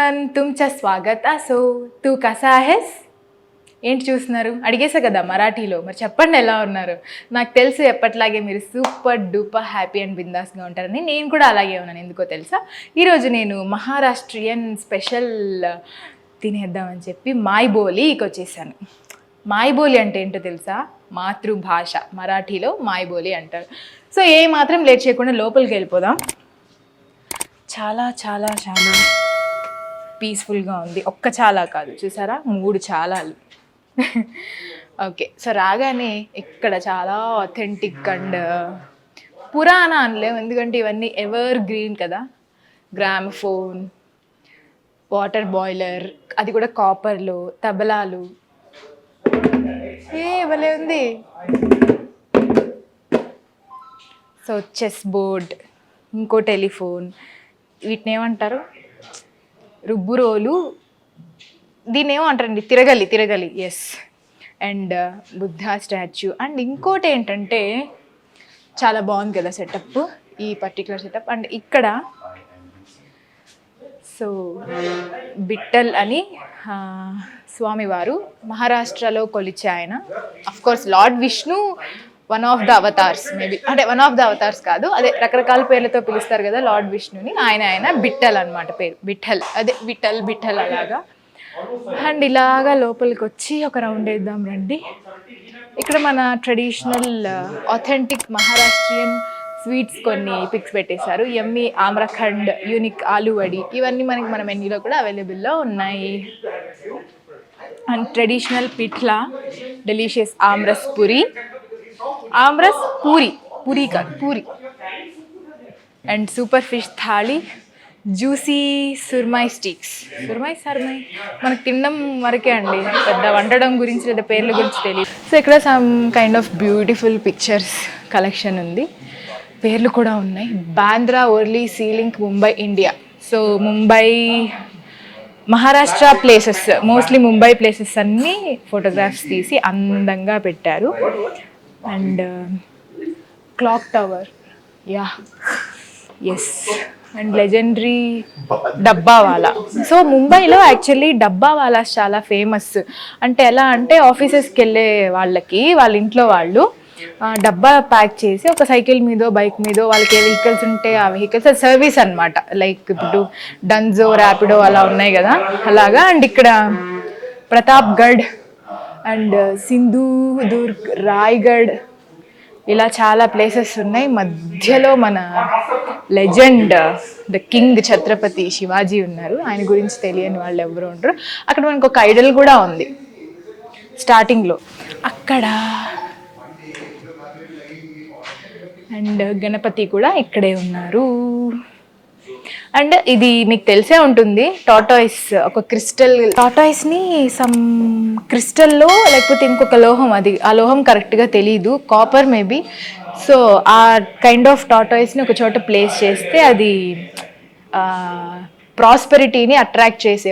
Everyone तुमचा स्वागत असो तू कसा आहेस ఏంటి చూస్తున్నారు అడిగేసా కదా మరాఠీలో మరి చెప్పండి ఎలా ఉన్నారు నాకు తెలుసు ఎప్పట్లాగే మీరు సూపర్ డూపర్ హ్యాపీ అండ్ బిందాస్గా ఉంటారని నేను కూడా అలాగే ఉన్నాను ఎందుకో తెలుసా ఈరోజు నేను మహారాష్ట్రియన్ స్పెషల్ తినేద్దామని చెప్పి మైబోలీకి వచ్చేసాను మైబోలి అంటే ఏంటో తెలుసా మాతృభాష మరాఠీలో మైబోలి అంటారు సో ఏ మాత్రం లేట్ చేయకుండా లోపలికి వెళ్ళిపోదాం చాలా చాలా చాలా పీస్ఫుల్గా ఉంది ఒక్క చాలా కాదు చూసారా 3 చాలాలు ఓకే సో రాగానే ఇక్కడ చాలా ఆథెంటిక్ అండ్ పురాణ అనలేము ఎందుకంటే ఇవన్నీ ఎవర్ గ్రీన్ కదా గ్రామఫోన్ వాటర్ బాయిలర్ అది కూడా కాపర్లో తబలాలు భలే ఉంది సో చెస్ బోర్డ్ ఇంకో టెలిఫోన్ వీటిని ఏమంటారు రుబ్బురోలు దీన్ని ఏమో అంటారండి తిరగలి yes and Buddha statue and ఇంకోటి ఏంటంటే చాలా బాగుంది కదా సెటప్ ఈ పర్టికులర్ సెటప్ అండ్ ఇక్కడ సో బిట్టల్ అని స్వామివారు మహారాష్ట్రలో కొలిచే ఆయన of course lord Vishnu one of the avatars maybe అంటే వన్ ఆఫ్ ద అవతార్స్ కాదు అదే రకరకాల పేర్లతో పిలుస్తారు కదా లార్డ్ విష్ణుని ఆయన బిట్టల్ అనమాట పేరు బిఠల్ అదే బిఠల్ అలాగా అండ్ ఇలాగా లోపలికి వచ్చి ఒక రౌండ్ వేద్దాం రండి ఇక్కడ మన ట్రెడిషనల్ ఆథెంటిక్ మహారాష్ట్రియన్ స్వీట్స్ కొన్ని పిక్స్ పెట్టేశారు yummy aamrakhand unique aloo vadi ఇవన్నీ మనకి మన మెన్యూలో కూడా అవైలబుల్లో ఉన్నాయి and traditional pitla delicious aamras puri puri and super fish thali juicy surmai sticks surmai మనకు తినడం వరకే అండి పెద్ద వండడం గురించి లేదా పేర్ల గురించి తెలియదు సో ఇక్కడ some kind of beautiful pictures collection ఉంది పేర్లు కూడా ఉన్నాయి Bandra Worli sea link Mumbai India so Mumbai Maharashtra places mostly Mumbai places అన్నీ ఫోటోగ్రాఫ్స్ తీసి అందంగా పెట్టారు and clock tower yes and legendary dabbawala so ముంబైలో యాక్చువల్లీ డబ్బావాలాస్ చాలా ఫేమస్ అంటే ఎలా అంటే ఆఫీసెస్కి వెళ్ళే వాళ్ళకి వాళ్ళ ఇంట్లో వాళ్ళు డబ్బా ప్యాక్ చేసి ఒక సైకిల్ మీదో బైక్ మీదో వాళ్ళకి ఏ వెహికల్స్ ఉంటే ఆ వెహికల్స్ సర్వీస్ అనమాట లైక్ ఇప్పుడు డన్జో ర్యాపిడో అలా ఉన్నాయి కదా అలాగా అండ్ ఇక్కడ ప్రతాప్గఢ్ అండ్ సింధుదుర్గ్ రాయ్గఢ్ ఇలా చాలా ప్లేసెస్ ఉన్నాయి మధ్యలో మన legend the king Chhatrapati Shivaji ఉన్నారు ఆయన గురించి తెలియని వాళ్ళు ఎవరు ఉంటారు అక్కడ మనకు ఒక ఐడల్ కూడా ఉంది స్టార్టింగ్లో అక్కడ అండ్ గణపతి కూడా ఇక్కడే ఉన్నారు అండ్ ఇది మీకు తెలిసే ఉంటుంది టాటాయిస్ ఒక టాటాయిస్ని సమ్ క్రిస్టల్లో లేకపోతే ఇంకొక లోహం అది ఆ లోహం కరెక్ట్గా తెలీదు కాపర్ మేబీ సో ఆ కైండ్ ఆఫ్ టాటాయిస్ని ఒక చోట ప్లేస్ చేస్తే అది ప్రాస్పెరిటీని అట్రాక్ట్ చేసే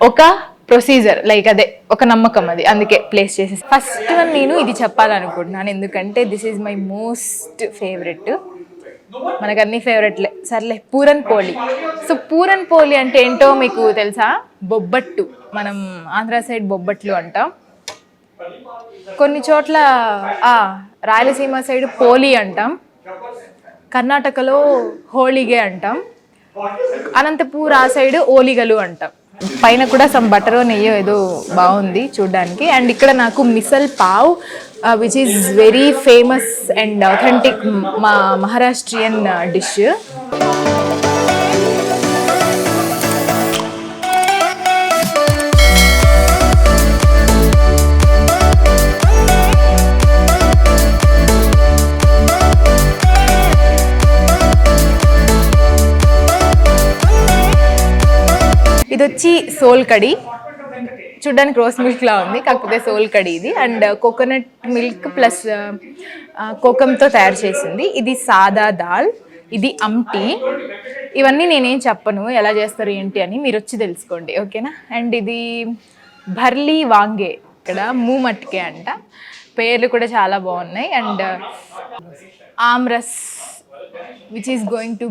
ఒక ప్రొసీజర్ లైక్ అదే ఒక నమ్మకం అది అందుకే ప్లేస్ చేసేసి ఫస్ట్ వన్ నేను ఇది చెప్పాలనుకుంటున్నాను ఎందుకంటే this is my most favourite మనకు అన్ని ఫేవరెట్లే సర్లే పూరన్ పోలి సో పూరన్ పోలి అంటే ఏంటో మీకు తెలుసా బొబ్బట్టు మనం ఆంధ్ర సైడ్ బొబ్బట్లు అంటాం కొన్ని చోట్ల రాయలసీమ సైడ్ పోలి అంటాం కర్ణాటకలో హోళిగే అంటాం అనంతపూర్ ఆ సైడ్ ఓలిగలు అంటాం పైన కూడా సమ్ బటరో నెయ్యో ఏదో బాగుంది చూడ్డానికి అండ్ ఇక్కడ నాకు missile pav which is very famous and authentic Maharashtrian dish ఇది వచ్చి సోల్కడి చూడ్డానికి రోస్ మిల్క్ లా ఉంది కాకపోతే సోల్కడి ఇది అండ్ కోకోనట్ మిల్క్ ప్లస్ కోకంతో తయారు చేసింది ఇది సాదా దాల్ ఇది అమ్టీ ఇవన్నీ నేనేం చెప్పను ఎలా చేస్తారు ఏంటి అని మీరు వచ్చి తెలుసుకోండి ఓకేనా అండ్ ఇది భర్లీ వాంగే ఇక్కడ మూమట్కే అంట పేర్లు కూడా చాలా బాగున్నాయి and aamras which is going to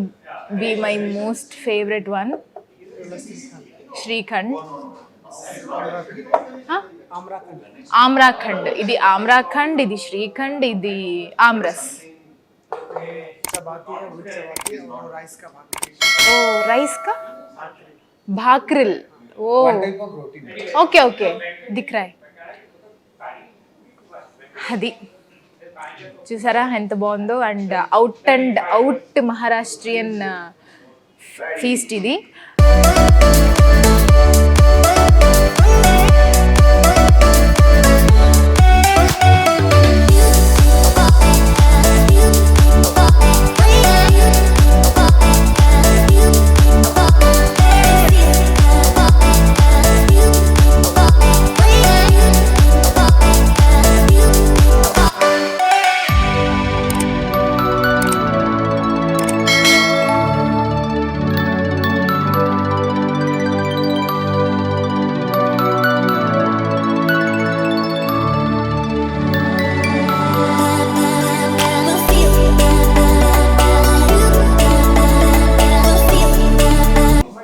be my most favourite one shrikhand, aamrakhand. ఇది ఆమ్రా ఖండ్, ఇది శ్రీఖండ్, ఇది ఆమ్రస్. ఓ రైస్ కా భాక్రిల్. ఓ ఓకే ఓకే దిక్ రాయ్. అది చూసారా ఎంత బాగుందో. అండ్ అవుట్ మహారాష్ట్రియన్ ఫీస్ట్ ఇది.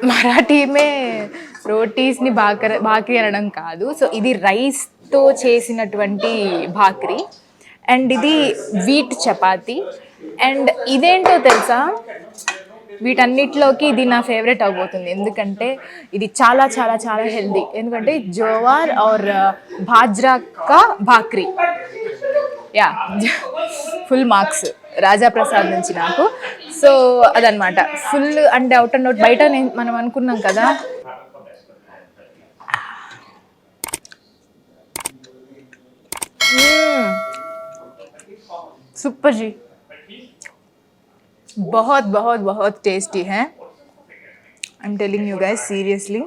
మరాఠీ మే రోటీస్ని భాక్రీ అనడం కాదు. సో ఇది రైస్తో చేసినటువంటి భాక్రీ అండ్ ఇది వీట్ చపాతి. అండ్ ఇదేంటో తెలుసా, వీటన్నిటిలోకి ఇది నా ఫేవరెట్ అవబోతుంది. ఎందుకంటే ఇది చాలా చాలా చాలా హెల్దీ. ఎందుకంటే జోవార్ ఆర్ బాజ్రా కా భాక్రీ. యా ఫుల్ మార్క్స్ రాజాప్రసాద్ నుంచి నాకు. సో అదనమాట ఫుల్. అంటే అవుట్ అండ్ అవుట్ బయట మనం అనుకున్నాం కదా. सुपर जी, बहुत बहुत बहुत टेस्टी है. I'm telling you guys seriously.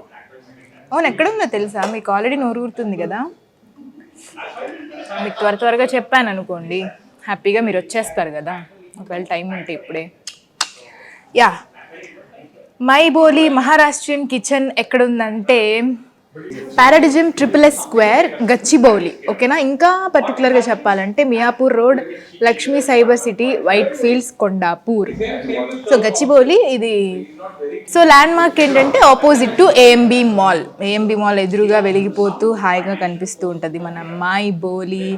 అవును ఎక్కడుందో తెలుసా మీకు? ఆల్రెడీ నోరు ఊరుతుంది కదా. మీకు త్వరగా చెప్పాను అనుకోండి, హ్యాపీగా మీరు వచ్చేస్తారు కదా ఒకవేళ టైం ఉంటే ఇప్పుడే. యా, మైబోలి మహారాష్ట్రియన్ కిచెన్ ఎక్కడుందంటే పారాడిజం SSS గచ్చిబౌలి. ఓకేనా? ఇంకా పర్టికులర్గా చెప్పాలంటే Miyapur road, Lakshmi cyber city, Whitefields, Kondapur. So Gachibowli ఇది. సో ల్యాండ్ మార్క్ ఏంటంటే ఆపోజిట్ టు ఏఎంబి మాల్ ఎదురుగా వెలిగిపోతూ హాయిగా కనిపిస్తూ ఉంటుంది మన Maiboli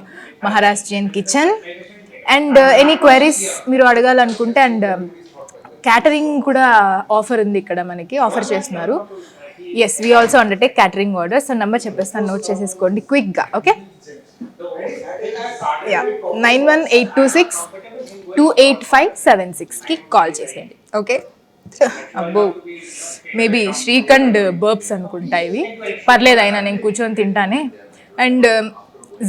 Maharashtrian kitchen. And any queries మీరు అడగాలనుకుంటే, అండ్ క్యాటరింగ్ కూడా ఆఫర్ ఉంది ఇక్కడ, మనకి ఆఫర్ చేస్తున్నారు. Yes, we also undertake catering order. So number చెప్పేస్తాను, నోట్ చేసేసుకోండి క్విక్గా. ఓకే, యా 9182628576కి కాల్ చేసేయండి. ఓకే. అబ్బో, మేబీ శ్రీఖండ్ బర్బ్స్ అనుకుంటా ఇవి. పర్లేదు, అయినా నేను కూర్చొని తింటానే. అండ్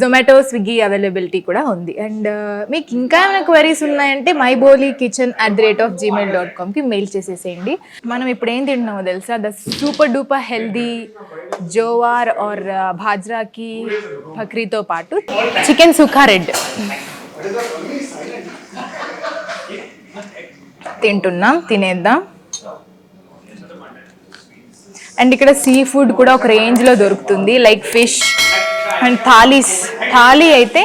జొమాటో, స్విగ్గీ అవైలబిలిటీ కూడా ఉంది. అండ్ మీకు ఇంకా ఏమైనా క్వరీస్ ఉన్నాయంటే mybolikitchen@gmail.comకి మెయిల్ చేసేసేయండి. మనం ఇప్పుడు ఏం తింటున్నామో తెలుసా? The super duper healthy jowar or బాజ్రాకి బక్రీతో పాటు చికెన్ సుకా రెడ్ తింటున్నాం. తినేద్దాం. అండ్ ఇక్కడ సీ ఫుడ్ కూడా ఒక రేంజ్లో దొరుకుతుంది, లైక్ ఫిష్ అండ్ థాలీ అయితే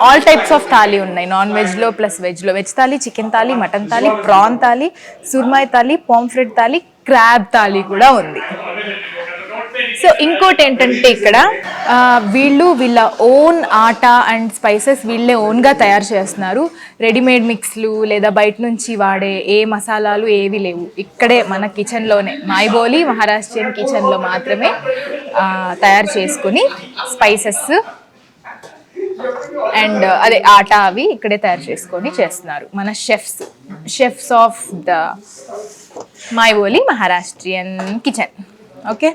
ఆల్ టైప్స్ ఆఫ్ థాలీ ఉన్నాయి. నాన్ వెజ్లో ప్లస్ వెజ్లో. Veg thali, chicken thali, mutton thali, prawn thali, surmai thali, pomfret thali, crab thali కూడా ఉంది. సో ఇంకోటి ఏంటంటే ఇక్కడ వీళ్ళ ఓన్ ఆటా అండ్ స్పైసెస్ వీళ్ళే ఓన్గా తయారు చేస్తున్నారు. రెడీమేడ్ మిక్స్లు లేదా బయట నుంచి వాడే ఏ మసాలాలు ఏవి లేవు. ఇక్కడే మన కిచెన్లోనే, మైబోలి మహారాష్ట్రియన్ కిచెన్లో మాత్రమే తయారు చేసుకుని స్పైసెస్ అండ్ అదే ఆటా అవి ఇక్కడే తయారు చేసుకొని చేస్తున్నారు మన chefs of the Maiboli Maharashtrian kitchen. Okay.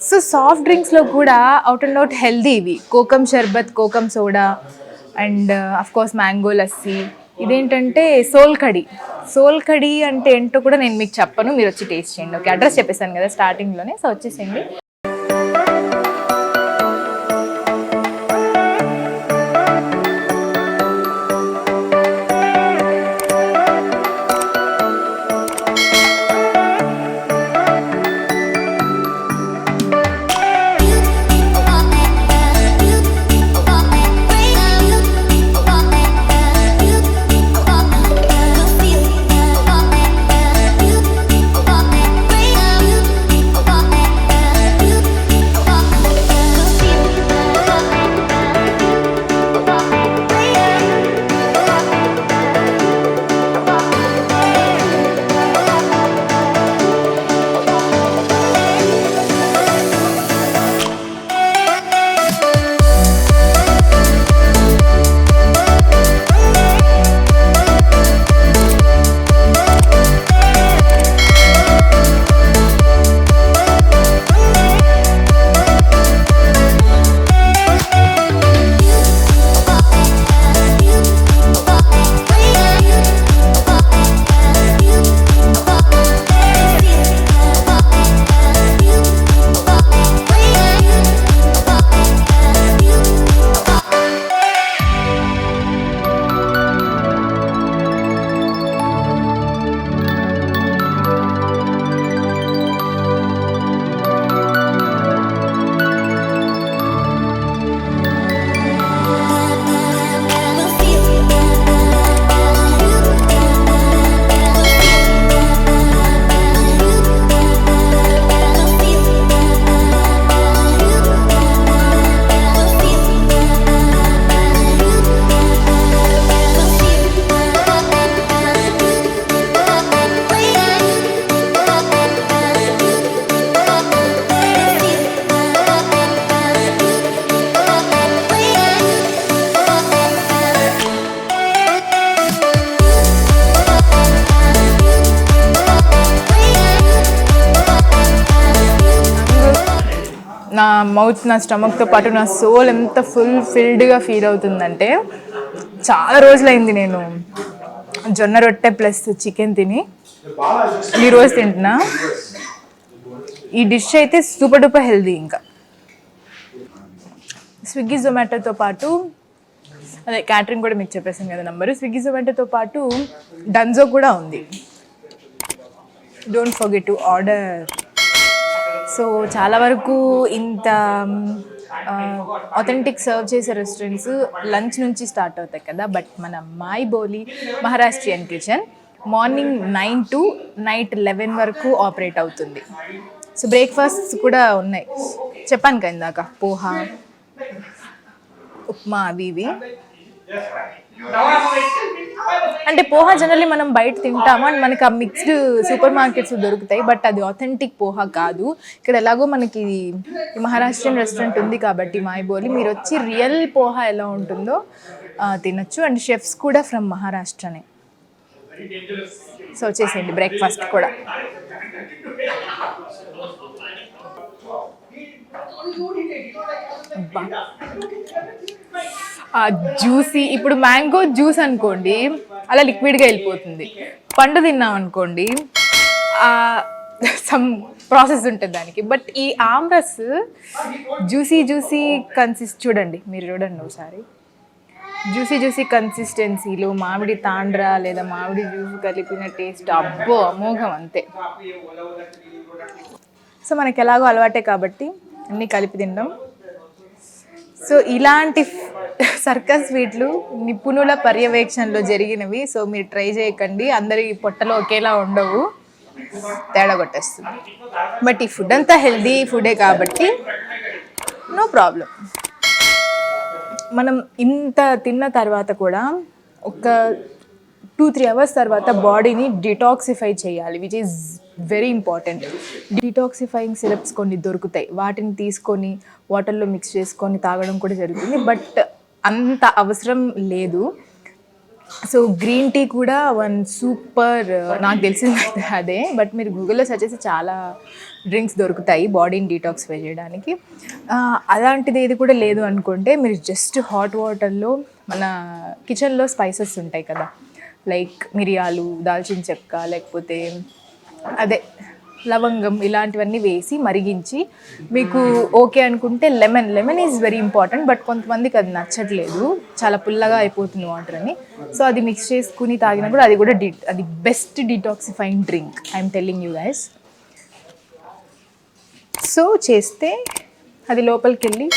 So soft డ్రింక్స్లో కూడా అవుట్ అండ్ అవుట్ హెల్దీ ఇవి. Kokum sharbat, kokum soda and of course mango lassi. ఇదేంటంటే సోల్ఖడి అంటే ఏంటో కూడా నేను మీకు చెప్పను, మీరు వచ్చి టేస్ట్ చేయండి. ఓకే, అడ్రస్ చెప్పేసాను కదా స్టార్టింగ్లోనే. సో వచ్చేసేయండి. మౌత్, నా స్టమక్తో పాటు నా సోల్ ఎంత ఫిల్డ్గా ఫీల్ అవుతుందంటే, చాలా రోజులైంది నేను జొన్న రొట్టె ప్లస్ చికెన్ తిని, ఈరోజు తింటున్నా. ఈ డిష్ అయితే సూపర్ డూపర్ హెల్దీ. ఇంకా స్విగ్గీ జొమాటోతో పాటు, అదే క్యాటరింగ్ కూడా మీకు చెప్పేసాను కదా నంబరు, స్విగ్గీ జొమాటోతో పాటు డన్జో కూడా ఉంది. Don't forget to order. So చాలా వరకు ఇంత ఆథెంటిక్ సర్వ్ చేసే రెస్టారెంట్స్ లంచ్ నుంచి స్టార్ట్ అవుతాయి కదా, బట్ మన Maiboli Maharashtrian kitchen morning 9 to night 11 వరకు ఆపరేట్ అవుతుంది. సో బ్రేక్ఫాస్ట్ కూడా ఉన్నాయి, చెప్పాను కదా ఇందాక, పోహా, ఉప్మా, అవి ఇవి. అంటే పోహా జనరల్లీ మనం బయట తింటాము అండ్ మనకి ఆ మిక్స్డ్ సూపర్ మార్కెట్స్ దొరుకుతాయి, బట్ అది ఆథెంటిక్ పోహా కాదు. ఇక్కడ ఎలాగో మనకి మహారాష్ట్రియన్ రెస్టారెంట్ ఉంది కాబట్టి మైబోలి, మీరు వచ్చి రియల్ పోహా ఎలా ఉంటుందో తినచ్చు. అండ్ షెఫ్స్ కూడా ఫ్రమ్ మహారాష్ట్రనే. సో వచ్చేసేయండి బ్రేక్ఫాస్ట్ కూడా. జ్యూసీ, ఇప్పుడు మ్యాంగో జ్యూస్ అనుకోండి అలా లిక్విడ్గా వెళ్ళిపోతుంది. పండు తిన్నాం అనుకోండి సమ్ ప్రాసెస్ ఉంటుంది దానికి. బట్ ఈ ఆమ్రస్ జ్యూసీ చూడండి, మీరు చూడండి ఒకసారి. జ్యూసీ కన్సిస్టెన్సీలో మామిడి తాండ్రా లేదా మామిడి జ్యూస్ కలిపిన టేస్ట్ అబ్బో అమోఘం అంతే. సో మనకి ఎలాగో అలవాటే కాబట్టి అన్నీ కలిపి తింటాం. సో ఇలాంటి సర్కస్ స్వీట్లు నిపుణుల పర్యవేక్షణలో జరిగినవి. సో మీరు ట్రై చేయకండి, అందరి పొట్టలో ఒకేలా ఉండవు, తేడా కొట్టేస్తుంది. బట్ ఈ ఫుడ్ అంతా హెల్దీ ఫుడే కాబట్టి నో ప్రాబ్లం. మనం ఇంత తిన్న తర్వాత కూడా ఒక 2-3 hours తర్వాత బాడీని డిటాక్సిఫై చేయాలి, which is very important. Detoxifying syrups కొన్ని దొరుకుతాయి, వాటిని తీసుకొని వాటర్లో మిక్స్ చేసుకొని తాగడం కూడా జరుగుతుంది, బట్ అంత అవసరం లేదు. సో గ్రీన్ టీ కూడా వన్ సూపర్, నాకు తెలిసింది అయితే అదే, బట్ మీరు గూగుల్లో సెర్చ్ చేసి చాలా డ్రింక్స్ దొరుకుతాయి బాడీని డీటాక్సిఫై చేయడానికి. అలాంటిది ఏది కూడా లేదు అనుకుంటే మీరు జస్ట్ హాట్ వాటర్లో మన కిచెన్లో స్పైసెస్ ఉంటాయి కదా, లైక్ మిరియాలు, దాల్చిన చెక్క, లేకపోతే అదే లవంగం, ఇలాంటివన్నీ వేసి మరిగించి మీకు ఓకే అనుకుంటే lemon is very important. But కొంతమందికి అది నచ్చట్లేదు, చాలా పుల్లగా అయిపోతుంది వాటర్ అని. సో అది మిక్స్ చేసుకుని తాగినా కూడా అది best detoxifying drink, I'm telling you guys. So చేస్తే అది లోపలికి వెళ్ళి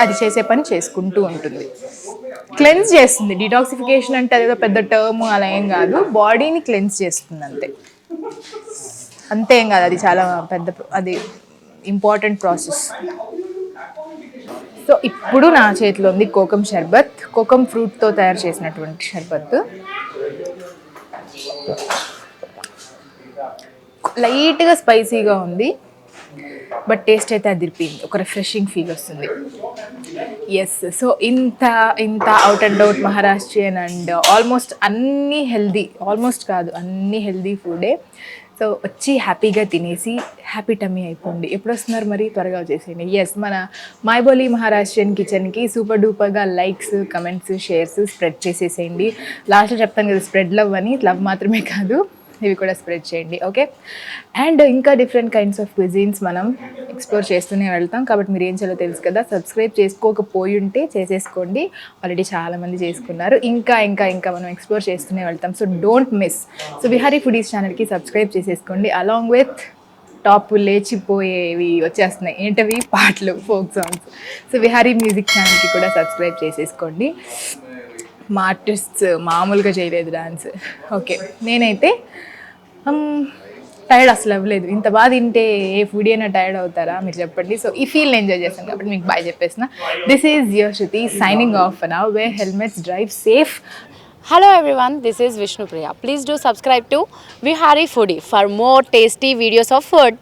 అది చేసే పని చేసుకుంటూ ఉంటుంది, క్లెన్స్ చేస్తుంది. డిటాక్సిఫికేషన్ అంటే అదేదో పెద్ద టర్మ్ అలా ఏం కాదు, బాడీని క్లెన్స్ చేస్తుంది అంతే, అంతేం కాదు. అది చాలా పెద్ద, అది ఇంపార్టెంట్ ప్రాసెస్. సో ఇప్పుడు నా చేతిలో ఉంది కోకం షర్బత్, కోకం ఫ్రూట్తో తయారు చేసినటువంటి షర్బత్. లైట్గా స్పైసీగా ఉంది, బట్ టేస్ట్ అయితే అదిరిపోయింది, ఒక రిఫ్రెషింగ్ ఫీల్ వస్తుంది. ఎస్, సో ఇంత out and out Maharashtrian and almost అన్నీ హెల్దీ, ఆల్మోస్ట్ కాదు అన్నీ హెల్దీ ఫుడే. సో వచ్చి హ్యాపీగా తినేసి హ్యాపీ టమ్మీ అయిపోండి. ఎప్పుడు వస్తున్నారు మరి, త్వరగా వచ్చేసేయండి. ఎస్, మన మైబోలి మహారాష్ట్రియన్ కిచెన్కి సూపర్ డూపర్గా లైక్స్, కమెంట్స్, షేర్స్ స్ప్రెడ్ చేసేసేయండి. లాస్ట్లో చెప్తాను కదా, స్ప్రెడ్ లవ్ అని, లవ్ మాత్రమే కాదు ఇవి కూడా స్ప్రెడ్ చేయండి, ఓకే. అండ్ ఇంకా డిఫరెంట్ కైండ్స్ ఆఫ్ క్విజిన్స్ మనం ఎక్స్ప్లోర్ చేస్తూనే వెళ్తాం, కాబట్టి మీరు ఏం చేయాలో తెలుసు కదా. సబ్స్క్రైబ్ చేసుకోకపోయి ఉంటే చేసేసుకోండి, ఆల్రెడీ చాలామంది చేసుకున్నారు. ఇంకా మనం ఎక్స్ప్లోర్ చేస్తూనే వెళ్తాం, so don't miss. So Vihari foodies ఛానల్కి సబ్స్క్రైబ్ చేసేసుకోండి, అలాంగ్ విత్ టాప్ లేచిపోయేవి వచ్చేస్తున్నాయి, ఏంటవి, పాటలు, folk songs. So Vihari music ఛానల్కి కూడా సబ్స్క్రైబ్ చేసేసుకోండి. మా ఆర్టిస్ట్స్ మామూలుగా చేయలేదు డాన్స్, ఓకే. నేనైతే టైర్డ్ అసలు అవ్వలేదు, ఇంత బాగా తింటే ఏ ఫుడ్ అయినా టైర్డ్ అవుతారా మీరు చెప్పండి. సో ఈ ఫీల్ని ఎంజాయ్ చేస్తాను కాబట్టి మీకు బాయ్ చెప్పేసిన. This is your Shruti signing off now. Wear helmets, drive safe. Hello everyone, this is Vishnu Priya. Please do subscribe to Vihari Foodie for more tasty videos of food.